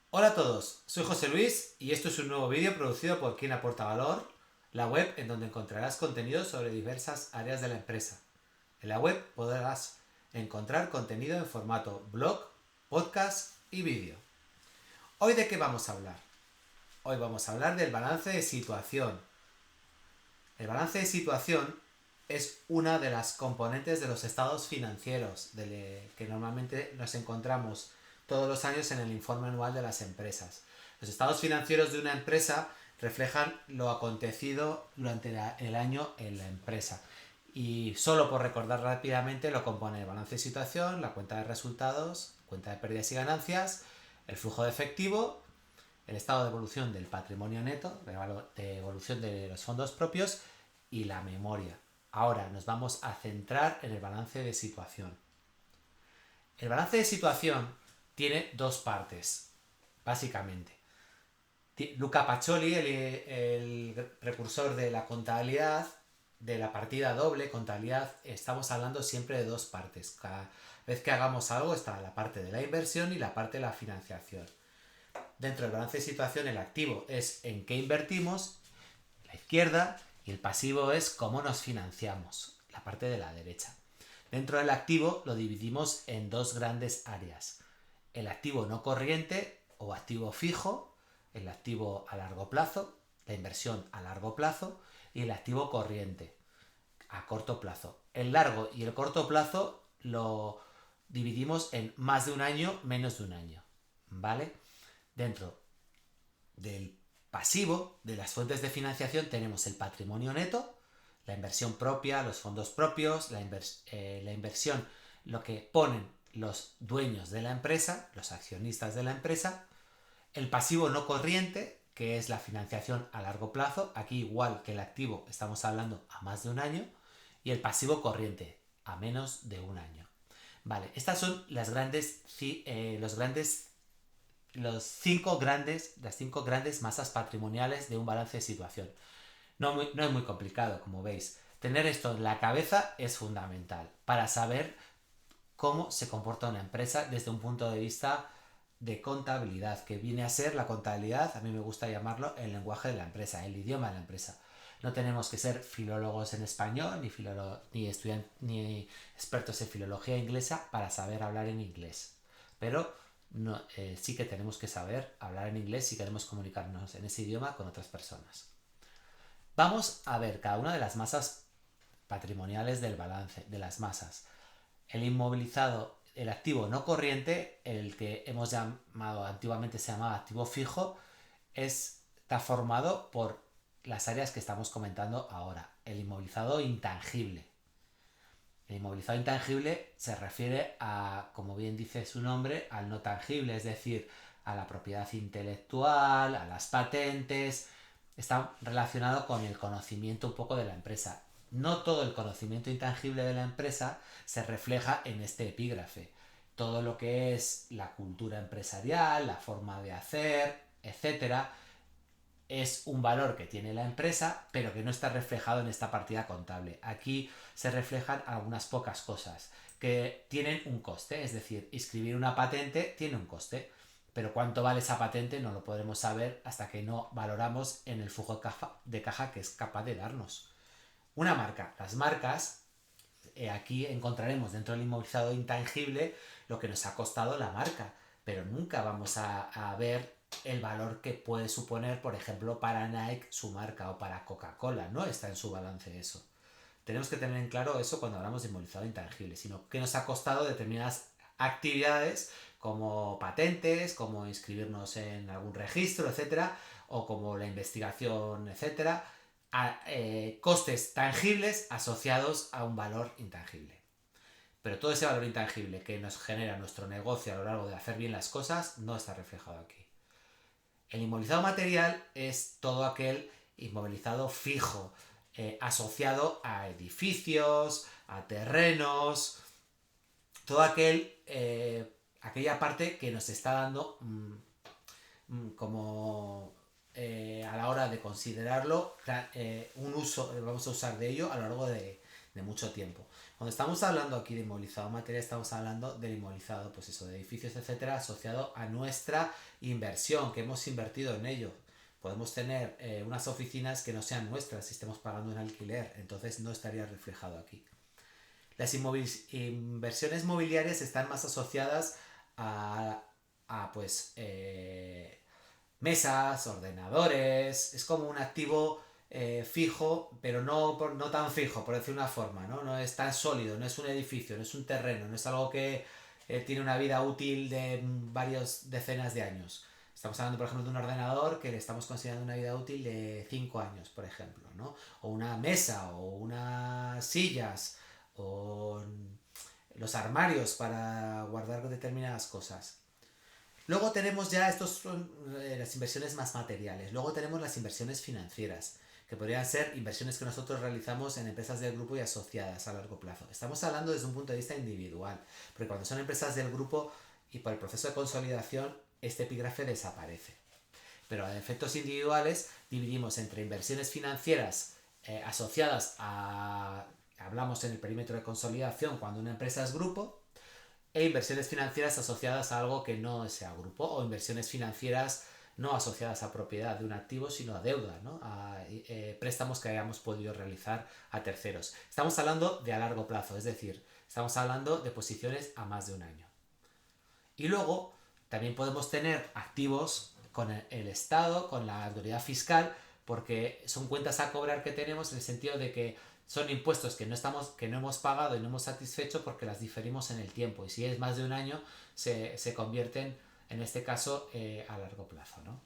Hola a todos, soy José Luis y esto es un nuevo vídeo producido por Quien Aporta Valor, la web en donde encontrarás contenido sobre diversas áreas de la empresa. En la web podrás encontrar contenido en formato blog, podcast y vídeo. ¿Hoy de qué vamos a hablar? Hoy vamos a hablar del balance de situación. El balance de situación es una de las componentes de los estados financieros que normalmente nos encontramos todos los años en el informe anual de las empresas. Los estados financieros de una empresa reflejan lo acontecido durante el año en la empresa. Y solo por recordar rápidamente lo compone el balance de situación, la cuenta de resultados, cuenta de pérdidas y ganancias, el flujo de efectivo, el estado de evolución del patrimonio neto, de evolución de los fondos propios y la memoria. Ahora nos vamos a centrar en el balance de situación. El balance de situación tiene dos partes, básicamente. Luca Pacioli, el precursor de la contabilidad, de la partida doble, contabilidad, estamos hablando siempre de dos partes. Cada vez que hagamos algo está la parte de la inversión y la parte de la financiación. Dentro del balance de situación, el activo es en qué invertimos, la izquierda, y el pasivo es cómo nos financiamos, la parte de la derecha. Dentro del activo lo dividimos en dos grandes áreas. El activo no corriente o activo fijo, el activo a largo plazo, la inversión a largo plazo y el activo corriente a corto plazo. El largo y el corto plazo lo dividimos en más de un año, menos de un año. ¿Vale? Dentro del pasivo, de las fuentes de financiación, tenemos el patrimonio neto, la inversión propia, los fondos propios, la inversión, lo que ponen los dueños de la empresa, los accionistas de la empresa, el pasivo no corriente, que es la financiación a largo plazo, aquí igual que el activo estamos hablando a más de un año, y el pasivo corriente a menos de un año. Vale, estas son las las cinco grandes masas patrimoniales de un balance de situación. No es muy complicado, como veis. Tener esto en la cabeza es fundamental para saber cómo se comporta una empresa desde un punto de vista de contabilidad, que viene a ser la contabilidad, a mí me gusta llamarlo el lenguaje de la empresa, el idioma de la empresa. No tenemos que ser filólogos en español, ni expertos en filología inglesa para saber hablar en inglés. Pero sí que tenemos que saber hablar en inglés si queremos comunicarnos en ese idioma con otras personas. Vamos a ver cada una de las masas patrimoniales del balance, de las masas. El inmovilizado, el activo no corriente, el que hemos llamado, antiguamente se llamaba activo fijo, está formado por las áreas que estamos comentando ahora. El inmovilizado intangible. El inmovilizado intangible se refiere a, como bien dice su nombre, al no tangible, es decir, a la propiedad intelectual, a las patentes. Está relacionado con el conocimiento un poco de la empresa. No todo el conocimiento intangible de la empresa se refleja en este epígrafe. Todo lo que es la cultura empresarial, la forma de hacer, etcétera, es un valor que tiene la empresa, pero que no está reflejado en esta partida contable. Aquí se reflejan algunas pocas cosas que tienen un coste, es decir, inscribir una patente tiene un coste, pero cuánto vale esa patente no lo podremos saber hasta que no valoramos en el flujo de caja que es capaz de darnos. Una marca. Las marcas, aquí encontraremos dentro del inmovilizado intangible lo que nos ha costado la marca, pero nunca vamos a ver el valor que puede suponer, por ejemplo, para Nike su marca o para Coca-Cola. No está en su balance eso. Tenemos que tener en claro eso cuando hablamos de inmovilizado intangible, sino que nos ha costado determinadas actividades como patentes, como inscribirnos en algún registro, etcétera, o como la investigación, etcétera, costes tangibles asociados a un valor intangible. Pero todo ese valor intangible que nos genera nuestro negocio a lo largo de hacer bien las cosas no está reflejado aquí. El inmovilizado material es todo aquel inmovilizado fijo, asociado a edificios, a terrenos, todo aquella parte que nos está dando como a la hora de considerarlo un uso, vamos a usar de ello a lo largo de mucho tiempo. Cuando estamos hablando aquí de inmovilizado material, estamos hablando del inmovilizado, pues eso, de edificios, etcétera, asociado a nuestra inversión, que hemos invertido en ello. Podemos tener unas oficinas que no sean nuestras si estemos pagando un alquiler, entonces no estaría reflejado aquí. Las inversiones mobiliarias están más asociadas a pues, mesas, ordenadores, es como un activo fijo, pero no tan fijo, por decir una forma, ¿no? No es tan sólido, no es un edificio, no es un terreno, no es algo que tiene una vida útil de varias decenas de años. Estamos hablando, por ejemplo, de un ordenador que le estamos considerando una vida útil de 5 años, por ejemplo, ¿no? O una mesa, o unas sillas, o los armarios para guardar determinadas cosas. Luego tenemos ya, estos son las inversiones más materiales. Luego tenemos las inversiones financieras, que podrían ser inversiones que nosotros realizamos en empresas del grupo y asociadas a largo plazo. Estamos hablando desde un punto de vista individual, porque cuando son empresas del grupo y por el proceso de consolidación, este epígrafe desaparece. Pero a efectos individuales dividimos entre inversiones financieras asociadas a, hablamos en el perímetro de consolidación cuando una empresa es grupo, e inversiones financieras asociadas a algo que no sea grupo, o inversiones financieras no asociadas a propiedad de un activo, sino a deuda, ¿no? A préstamos que hayamos podido realizar a terceros. Estamos hablando de a largo plazo, es decir, estamos hablando de posiciones a más de un año. Y luego también podemos tener activos con el Estado, con la autoridad fiscal, porque son cuentas a cobrar que tenemos en el sentido de que son impuestos que no hemos pagado y no hemos satisfecho porque las diferimos en el tiempo. Y si es más de un año, se convierten, en este caso, a largo plazo, ¿no?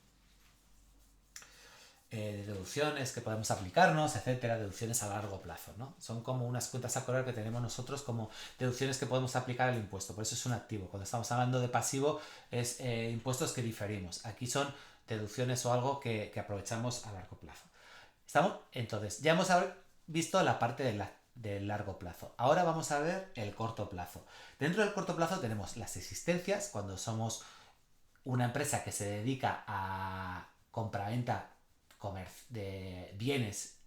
Deducciones que podemos aplicarnos, etcétera, deducciones a largo plazo, ¿no? Son como unas cuentas a cobrar que tenemos nosotros como deducciones que podemos aplicar al impuesto, por eso es un activo. Cuando estamos hablando de pasivo es impuestos que diferimos. Aquí son deducciones o algo que aprovechamos a largo plazo. Entonces, ya hemos visto la parte del largo plazo. Ahora vamos a ver el corto plazo. Dentro del corto plazo tenemos las existencias, cuando somos una empresa que se dedica a compraventa de bienes,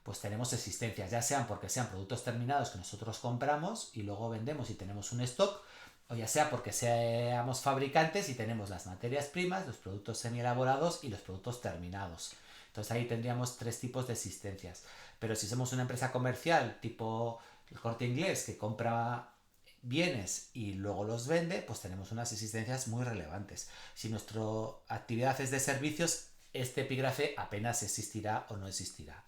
pues tenemos existencias, ya sean porque sean productos terminados que nosotros compramos y luego vendemos y tenemos un stock, o ya sea porque seamos fabricantes y tenemos las materias primas, los productos semi-elaborados y los productos terminados. Entonces ahí tendríamos tres tipos de existencias. Pero si somos una empresa comercial tipo el Corte Inglés que compra bienes y luego los vende, pues tenemos unas existencias muy relevantes. Si nuestra actividad es de servicios, este epígrafe apenas existirá o no existirá.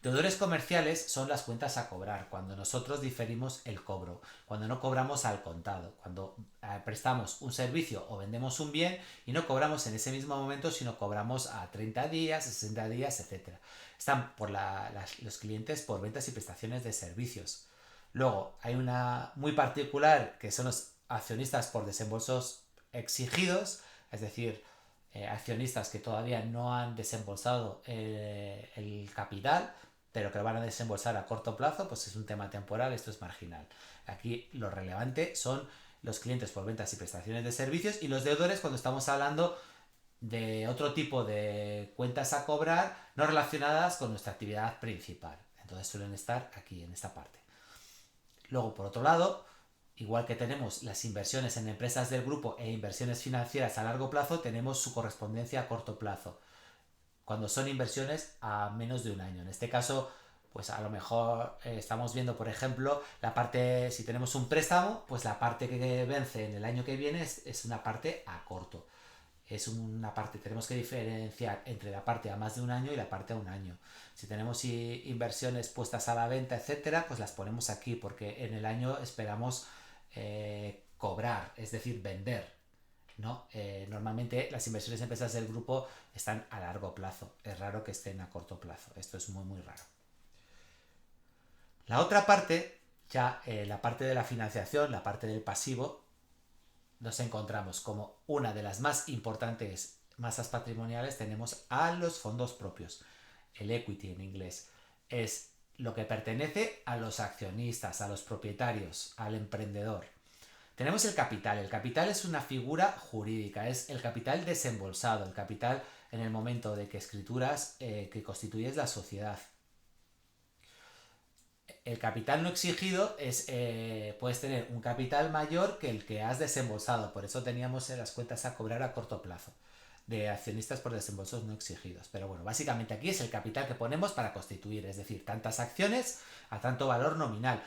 Deudores comerciales son las cuentas a cobrar, cuando nosotros diferimos el cobro, cuando no cobramos al contado, cuando prestamos un servicio o vendemos un bien y no cobramos en ese mismo momento, sino cobramos a 30 días, 60 días, etc. Están por los clientes por ventas y prestaciones de servicios. Luego hay una muy particular que son los accionistas por desembolsos exigidos, es decir, accionistas que todavía no han desembolsado el capital, pero que lo van a desembolsar a corto plazo, pues es un tema temporal, esto es marginal. Aquí lo relevante son los clientes por ventas y prestaciones de servicios y los deudores cuando estamos hablando de otro tipo de cuentas a cobrar no relacionadas con nuestra actividad principal. Entonces suelen estar aquí en esta parte. Luego, por otro lado, igual que tenemos las inversiones en empresas del grupo e inversiones financieras a largo plazo, tenemos su correspondencia a corto plazo, cuando son inversiones a menos de un año. En este caso, pues a lo mejor estamos viendo, por ejemplo, la parte, si tenemos un préstamo, pues la parte que vence en el año que viene es una parte a corto. Es una parte, tenemos que diferenciar entre la parte a más de un año y la parte a un año. Si tenemos inversiones puestas a la venta, etcétera, pues las ponemos aquí porque en el año esperamos cobrar, es decir, vender, ¿no? Normalmente las inversiones en empresas del grupo están a largo plazo. Es raro que estén a corto plazo. Esto es muy, muy raro. La otra parte, ya la parte de la financiación, la parte del pasivo, nos encontramos como una de las más importantes masas patrimoniales, tenemos a los fondos propios. El equity en inglés es lo que pertenece a los accionistas, a los propietarios, al emprendedor. Tenemos el capital. El capital es una figura jurídica, es el capital desembolsado, el capital en el momento de que escrituras que constituyes la sociedad. el capital no exigido es, puedes tener un capital mayor que el que has desembolsado. Por eso teníamos las cuentas a cobrar a corto plazo de accionistas por desembolsos no exigidos. Pero bueno, básicamente aquí es el capital que ponemos para constituir, es decir, tantas acciones a tanto valor nominal.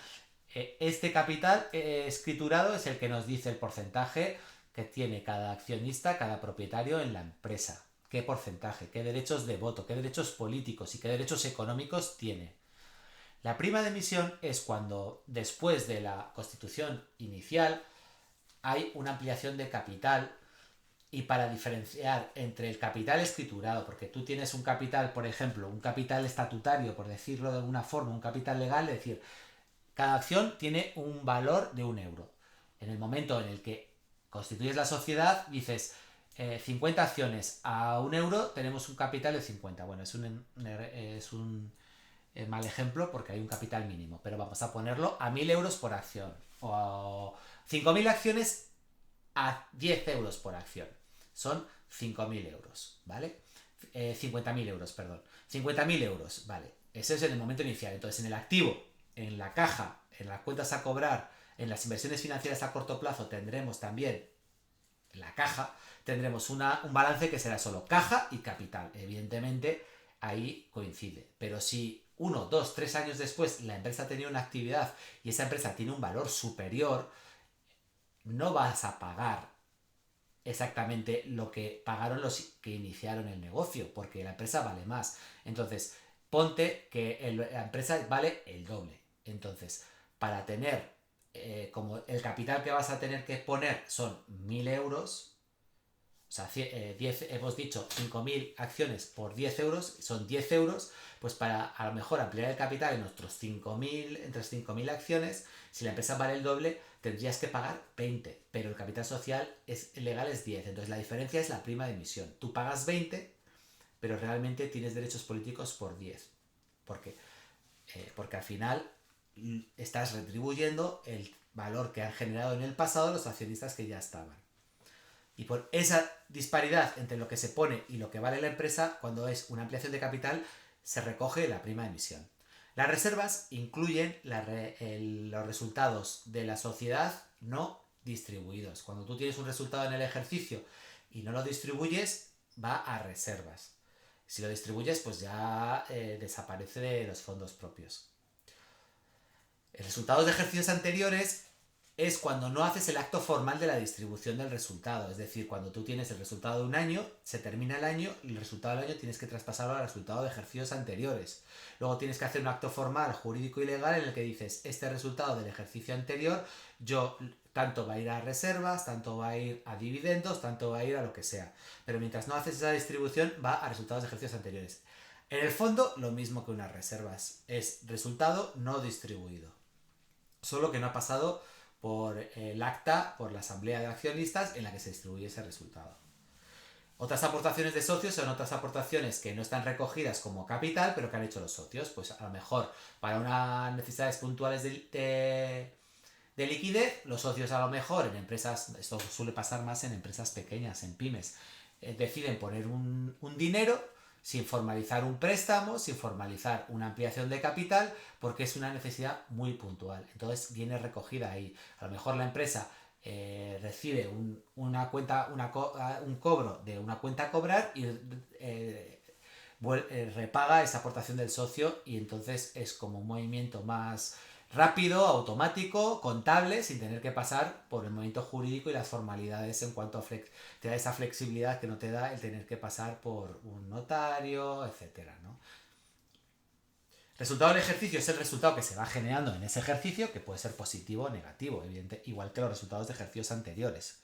Este capital escriturado es el que nos dice el porcentaje que tiene cada accionista, cada propietario en la empresa. Qué porcentaje, qué derechos de voto, qué derechos políticos y qué derechos económicos tiene. La prima de emisión es cuando después de la constitución inicial hay una ampliación de capital. Y para diferenciar entre el capital escriturado, porque tú tienes un capital, por ejemplo, un capital estatutario, por decirlo de alguna forma, un capital legal, es decir, cada acción tiene un valor de 1 euro. En el momento en el que constituyes la sociedad, dices 50 acciones a 1 euro, tenemos un capital de 50. Bueno, es un mal ejemplo porque hay un capital mínimo, pero vamos a ponerlo a 1000 euros por acción. O a 5000 acciones a 10 euros por acción. Son 5.000 euros, ¿vale? 50.000 euros, perdón. 50.000 euros, ¿vale? Ese es en el momento inicial. Entonces, en el activo, en la caja, en las cuentas a cobrar, en las inversiones financieras a corto plazo, tendremos también en la caja, tendremos un balance que será solo caja y capital. Evidentemente, ahí coincide. Pero si 1, 2, 3 años después la empresa tenía una actividad y esa empresa tiene un valor superior, no vas a pagar exactamente lo que pagaron los que iniciaron el negocio, porque la empresa vale más. Entonces, ponte que la empresa vale el doble. Entonces, para tener, como el capital que vas a tener que poner son 1000 euros, o sea, 10, hemos dicho 5.000 acciones por 10 euros, son 10 euros, pues para a lo mejor ampliar el capital en nuestros 5.000, entre 5.000 acciones, si la empresa vale el doble, tendrías que pagar 20, pero el capital social legal es 10, entonces la diferencia es la prima de emisión. Tú pagas 20, pero realmente tienes derechos políticos por 10. ¿Por qué? Porque al final estás retribuyendo el valor que han generado en el pasado los accionistas que ya estaban. Y por esa disparidad entre lo que se pone y lo que vale la empresa, cuando es una ampliación de capital, se recoge la prima de emisión. Las reservas incluyen los resultados de la sociedad no distribuidos. Cuando tú tienes un resultado en el ejercicio y no lo distribuyes, va a reservas. Si lo distribuyes, pues ya desaparece de los fondos propios. El resultado de ejercicios anteriores es cuando no haces el acto formal de la distribución del resultado. Es decir, cuando tú tienes el resultado de un año, se termina el año y el resultado del año tienes que traspasarlo al resultado de ejercicios anteriores. Luego tienes que hacer un acto formal, jurídico y legal en el que dices, este resultado del ejercicio anterior, yo tanto va a ir a reservas, tanto va a ir a dividendos, tanto va a ir a lo que sea. Pero mientras no haces esa distribución, va a resultados de ejercicios anteriores. En el fondo, lo mismo que unas reservas. Es resultado no distribuido. Solo que no ha pasado por el acta, por la asamblea de accionistas en la que se distribuye ese resultado. Otras aportaciones de socios son otras aportaciones que no están recogidas como capital, pero que han hecho los socios. Pues a lo mejor para unas necesidades puntuales de liquidez, los socios a lo mejor en empresas, esto suele pasar más en empresas pequeñas, en pymes, deciden poner un dinero sin formalizar un préstamo, sin formalizar una ampliación de capital, porque es una necesidad muy puntual. Entonces viene recogida ahí. A lo mejor la empresa recibe un cobro de una cuenta a cobrar y repaga esa aportación del socio y entonces es como un movimiento más rápido, automático, contable, sin tener que pasar por el movimiento jurídico y las formalidades en cuanto a te da esa flexibilidad que no te da el tener que pasar por un notario, etcétera, ¿no? Resultado del ejercicio es el resultado que se va generando en ese ejercicio, que puede ser positivo o negativo, evidente, igual que los resultados de ejercicios anteriores.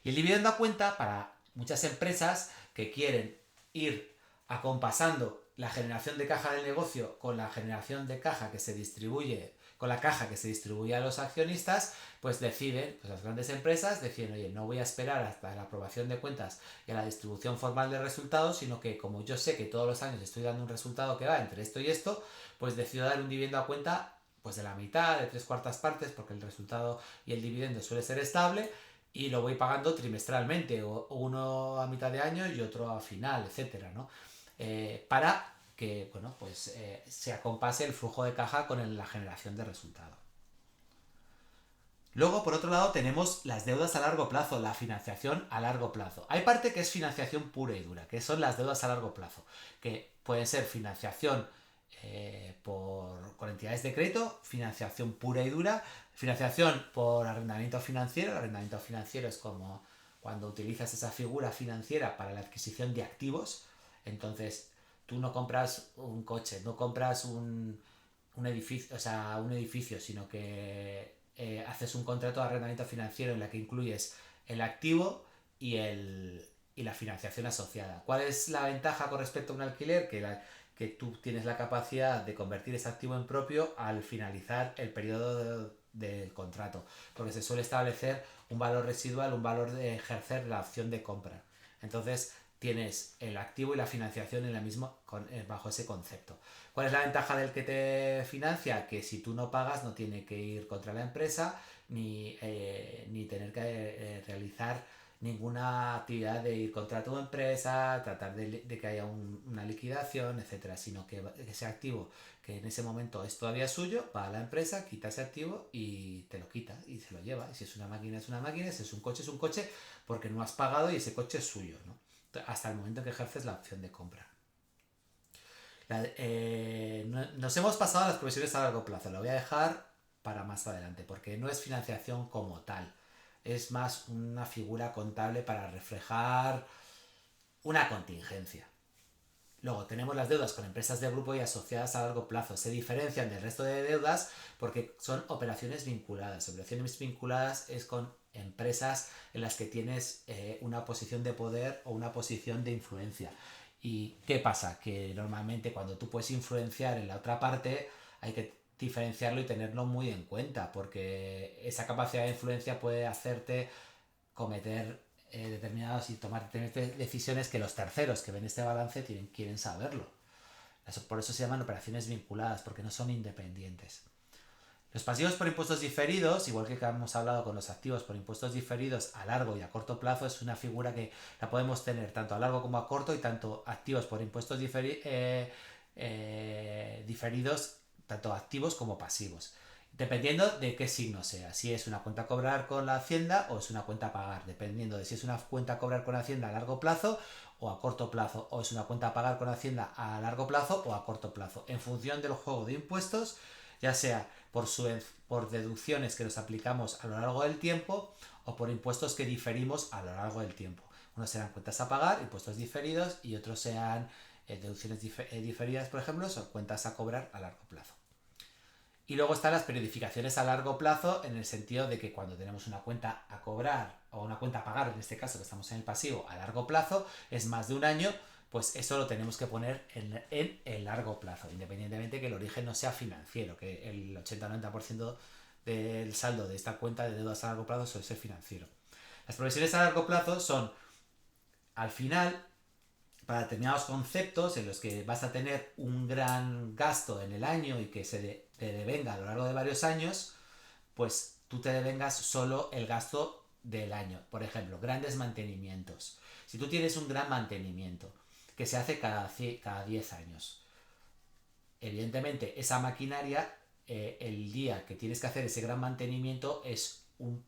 Y el dividendo a cuenta, para muchas empresas que quieren ir acompasando la generación de caja del negocio con la generación de caja que se distribuye, con la caja que se distribuye a los accionistas, pues deciden, pues las grandes empresas deciden, oye, no voy a esperar hasta la aprobación de cuentas y a la distribución formal de resultados, sino que como yo sé que todos los años estoy dando un resultado que va entre esto y esto, pues decido dar un dividendo a cuenta pues de la mitad, de 3/4 partes, porque el resultado y el dividendo suele ser estable, y lo voy pagando trimestralmente, o uno a mitad de año y otro a final, etcétera, ¿no? Para que bueno, pues se acompase el flujo de caja con la generación de resultado. Luego, por otro lado, tenemos las deudas a largo plazo, la financiación a largo plazo. Hay parte que es financiación pura y dura, que son las deudas a largo plazo, que pueden ser financiación con entidades de crédito, financiación pura y dura, financiación por arrendamiento financiero. El arrendamiento financiero es como cuando utilizas esa figura financiera para la adquisición de activos. Entonces, tú no compras un coche, no compras un edificio, sino que haces un contrato de arrendamiento financiero en la que incluyes el activo y la financiación asociada. ¿Cuál es la ventaja con respecto a un alquiler? Que tú tienes la capacidad de convertir ese activo en propio al finalizar el periodo del contrato, porque se suele establecer un valor residual, un valor de ejercer la opción de compra. Entonces tienes el activo y la financiación bajo ese concepto. ¿Cuál es la ventaja del que te financia? Que si tú no pagas no tiene que ir contra la empresa ni tener que realizar ninguna actividad de ir contra tu empresa, tratar de que haya una liquidación, etcétera, sino que ese activo que en ese momento es todavía suyo, va a la empresa, quita ese activo y te lo quita y se lo lleva. Y si es una máquina, es una máquina, si es un coche, porque no has pagado y ese coche es suyo, ¿no? Hasta el momento en que ejerces la opción de compra. Nos hemos pasado a las provisiones a largo plazo, lo voy a dejar para más adelante, porque no es financiación como tal, es más una figura contable para reflejar una contingencia. Luego tenemos las deudas con empresas de grupo y asociadas a largo plazo. Se diferencian del resto de deudas porque son operaciones vinculadas. Operaciones vinculadas es con empresas en las que tienes una posición de poder o una posición de influencia. ¿Y qué pasa? Que normalmente cuando tú puedes influenciar en la otra parte hay que diferenciarlo y tenerlo muy en cuenta, porque esa capacidad de influencia puede hacerte cometer determinados y tomar decisiones que los terceros que ven este balance quieren saberlo. Por eso se llaman operaciones vinculadas, porque no son independientes. Los pasivos por impuestos diferidos, igual que hemos hablado con los activos por impuestos diferidos a largo y a corto plazo, es una figura que la podemos tener tanto a largo como a corto, y tanto activos por impuestos diferidos, tanto activos como pasivos, dependiendo de qué signo sea, si es una cuenta a cobrar con la Hacienda o es una cuenta a pagar, dependiendo de si es una cuenta a cobrar con Hacienda a largo plazo o a corto plazo, o es una cuenta a pagar con Hacienda a largo plazo o a corto plazo, en función del juego de impuestos, ya sea por deducciones que nos aplicamos a lo largo del tiempo o por impuestos que diferimos a lo largo del tiempo. Unos serán cuentas a pagar, impuestos diferidos, y otros sean deducciones diferidas, por ejemplo, son cuentas a cobrar a largo plazo. Y luego están las periodificaciones a largo plazo, en el sentido de que cuando tenemos una cuenta a cobrar o una cuenta a pagar, en este caso que estamos en el pasivo, a largo plazo, es más de un año, pues eso lo tenemos que poner en el largo plazo, independientemente que el origen no sea financiero, que el 80-90% del saldo de esta cuenta de deudas a largo plazo suele ser financiero. Las provisiones a largo plazo son, al final, para determinados conceptos en los que vas a tener un gran gasto en el año y que te devenga a lo largo de varios años, pues tú te devengas solo el gasto del año. Por ejemplo, grandes mantenimientos. Si tú tienes un gran mantenimiento que se hace cada 10 años, evidentemente esa maquinaria, el día que tienes que hacer ese gran mantenimiento es un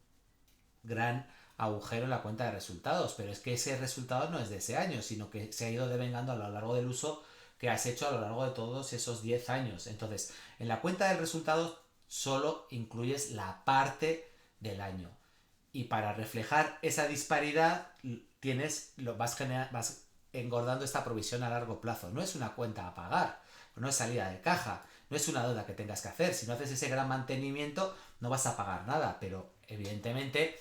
gran agujero en la cuenta de resultados, pero es que ese resultado no es de ese año, sino que se ha ido devengando a lo largo del uso que has hecho a lo largo de todos esos 10 años. Entonces, en la cuenta de resultados solo incluyes la parte del año. Y para reflejar esa disparidad, vas engordando esta provisión a largo plazo. No es una cuenta a pagar, no es salida de caja, no es una deuda que tengas que hacer. Si no haces ese gran mantenimiento, no vas a pagar nada, pero evidentemente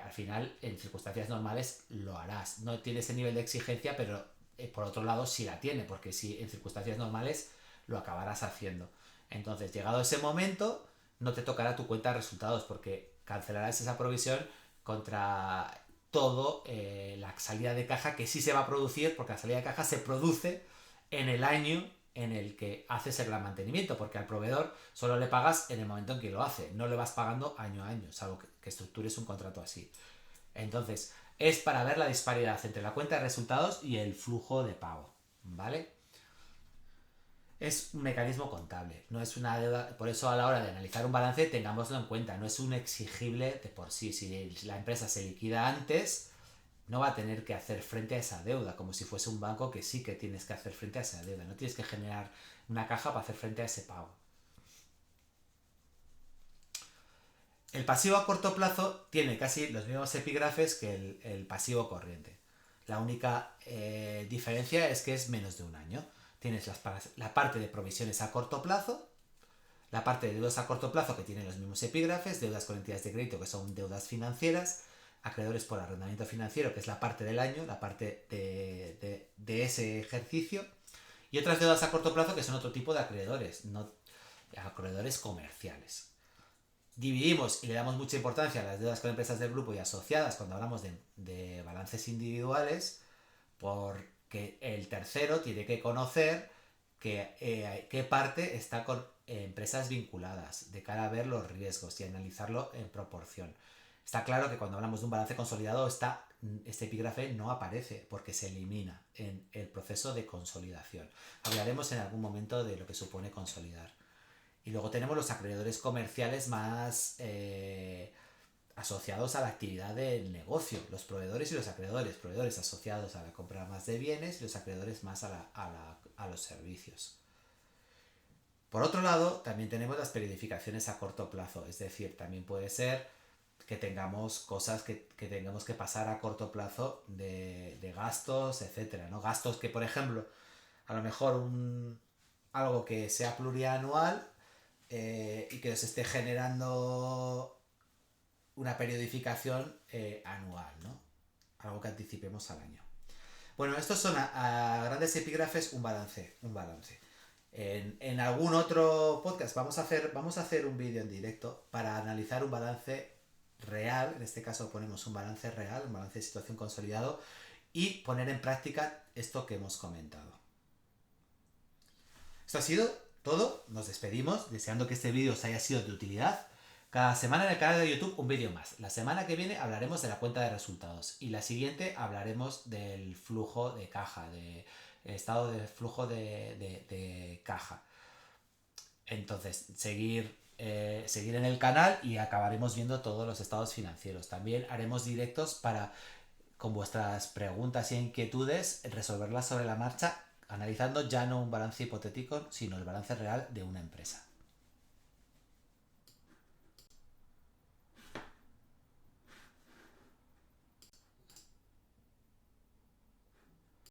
al final, en circunstancias normales, lo harás. No tiene ese nivel de exigencia, pero por otro lado sí la tiene, porque si en circunstancias normales lo acabarás haciendo. Entonces, llegado ese momento, no te tocará tu cuenta de resultados, porque cancelarás esa provisión contra todo la salida de caja que sí se va a producir, porque la salida de caja se produce en el año en el que haces el gran mantenimiento, porque al proveedor solo le pagas en el momento en que lo hace, no le vas pagando año a año, salvo que estructures un contrato así. Entonces, es para ver la disparidad entre la cuenta de resultados y el flujo de pago, ¿vale? Es un mecanismo contable, no es una deuda. Por eso a la hora de analizar un balance tengámoslo en cuenta, no es un exigible de por sí. Si la empresa se liquida antes, no va a tener que hacer frente a esa deuda, como si fuese un banco que sí que tienes que hacer frente a esa deuda, no tienes que generar una caja para hacer frente a ese pago. El pasivo a corto plazo tiene casi los mismos epígrafes que el pasivo corriente. La única diferencia es que es menos de un año. Tienes la parte de provisiones a corto plazo, la parte de deudas a corto plazo que tiene los mismos epígrafes, deudas con entidades de crédito que son deudas financieras, acreedores por arrendamiento financiero, que es la parte del año, la parte de ese ejercicio, y otras deudas a corto plazo que son otro tipo de acreedores, no acreedores comerciales. Dividimos y le damos mucha importancia a las deudas con empresas del grupo y asociadas cuando hablamos de balances individuales, porque el tercero tiene que conocer qué parte está con empresas vinculadas, de cara a ver los riesgos y analizarlo en proporción. Está claro que cuando hablamos de un balance consolidado, este epígrafe no aparece porque se elimina en el proceso de consolidación. Hablaremos en algún momento de lo que supone consolidar. Y luego tenemos los acreedores comerciales más asociados a la actividad del negocio, los proveedores y los proveedores asociados a la compra más de bienes y los acreedores más a los servicios. Por otro lado, también tenemos las periodificaciones a corto plazo, es decir, también puede ser que tengamos cosas que tengamos que pasar a corto plazo de gastos, etcétera, ¿no? Gastos que, por ejemplo, a lo mejor algo que sea plurianual y que nos esté generando una periodificación anual, ¿no? Algo que anticipemos al año. Bueno, estos son a grandes epígrafes un balance. En algún otro podcast vamos a hacer un vídeo en directo para analizar un balance real, en este caso ponemos un balance real, un balance de situación consolidado, y poner en práctica esto que hemos comentado. Esto ha sido todo, nos despedimos, deseando que este vídeo os haya sido de utilidad. Cada semana en el canal de YouTube un vídeo más. La semana que viene hablaremos de la cuenta de resultados y la siguiente hablaremos del flujo de caja, del estado de flujo de caja. Entonces, seguir en el canal y acabaremos viendo todos los estados financieros. También haremos directos para, con vuestras preguntas y inquietudes, resolverlas sobre la marcha, analizando ya no un balance hipotético, sino el balance real de una empresa.